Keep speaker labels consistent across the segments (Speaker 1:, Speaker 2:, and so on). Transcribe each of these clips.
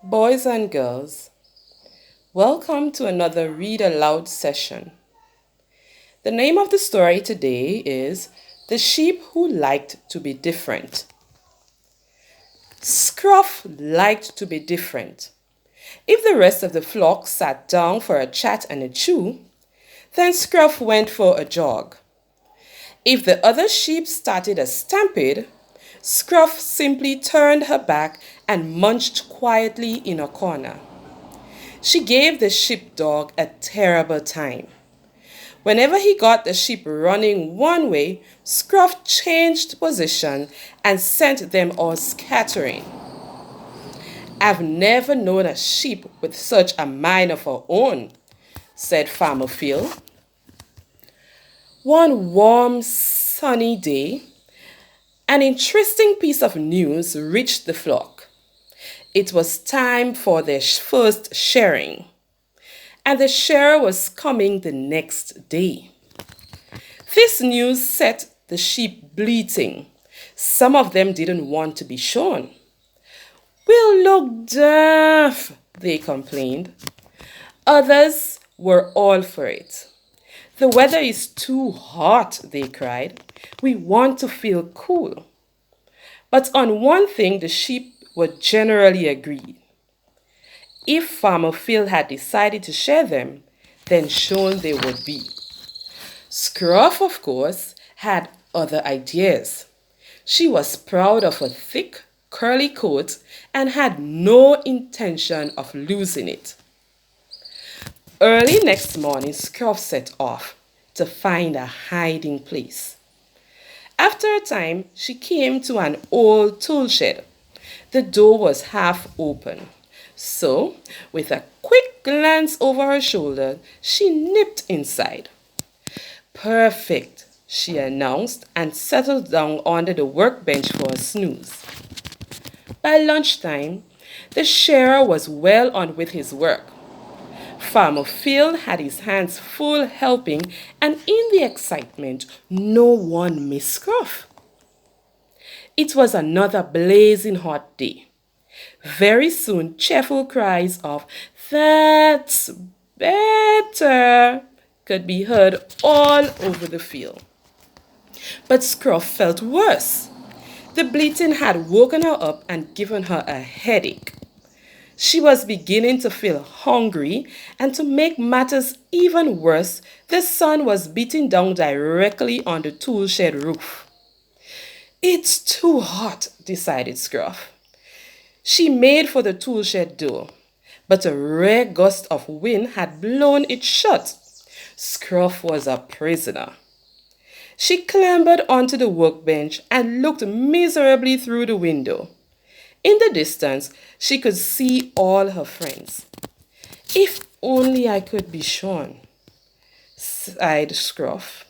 Speaker 1: Boys and girls, welcome to another Read Aloud session. The name of the story today is The Sheep Who Liked to Be Different. Scruff liked to be different. If the rest of the flock sat down for a chat and a chew, then Scruff went for a jog. If the other sheep started a stampede, Scruff simply turned her back and munched quietly in a corner. She gave the sheepdog a terrible time. Whenever he got the sheep running one way, Scruff changed position and sent them all scattering. "I've never known a sheep with such a mind of her own," said Farmer Phil. One warm, sunny day, an interesting piece of news reached the flock. It was time for their first shearing, and the shearer was coming the next day. This news set the sheep bleating. Some of them didn't want to be shorn. "We'll look daft," they complained. Others were all for it. "The weather is too hot," they cried. "We want to feel cool." But on one thing the sheep were generally agreed. If Farmer Phil had decided to share them, then shorn they would be. Scruff, of course, had other ideas. She was proud of her thick, curly coat and had no intention of losing it. Early next morning, Scruff set off to find a hiding place. After a time, she came to an old tool shed. The door was half open. So, with a quick glance over her shoulder, she nipped inside. "Perfect," she announced and settled down under the workbench for a snooze. By lunchtime, the shearer was well on with his work. Farmer Phil had his hands full helping, and in the excitement, no one missed Scruff. It was another blazing hot day. Very soon, cheerful cries of "That's better" could be heard all over the field. But Scruff felt worse. The bleating had woken her up and given her a headache. She was beginning to feel hungry, and to make matters even worse, the sun was beating down directly on the tool shed roof. "It's too hot," decided Scruff. She made for the tool shed door, but a rare gust of wind had blown it shut. Scruff was a prisoner. She clambered onto the workbench and looked miserably through the window. In the distance, she could see all her friends. "If only I could be shorn," sighed Scruff.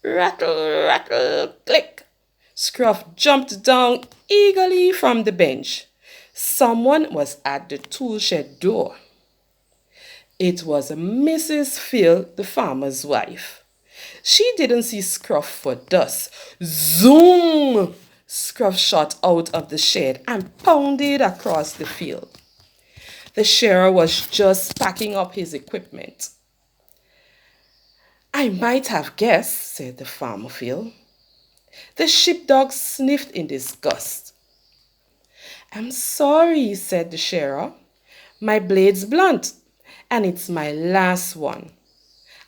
Speaker 1: Rattle, rattle, click. Scruff jumped down eagerly from the bench. Someone was at the tool shed door. It was Mrs. Phil, the farmer's wife. She didn't see Scruff for dust. Zoom! Scruff shot out of the shed and pounded across the field. The shearer was just packing up his equipment. "I might have guessed," said the Farmer Phil. The sheepdog sniffed in disgust. "I'm sorry," said the shearer. "My blade's blunt, and it's my last one.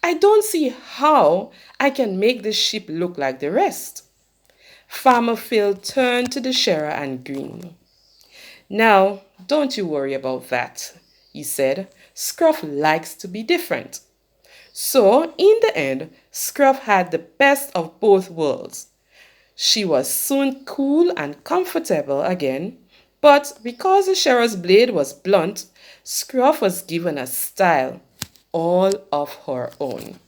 Speaker 1: I don't see how I can make the sheep look like the rest." Farmer Phil turned to the shearer and grinned. "Now, don't you worry about that," he said. "Scruff likes to be different." So, in the end, Scruff had the best of both worlds. She was soon cool and comfortable again, but because the shearer's blade was blunt, Scruff was given a style all of her own.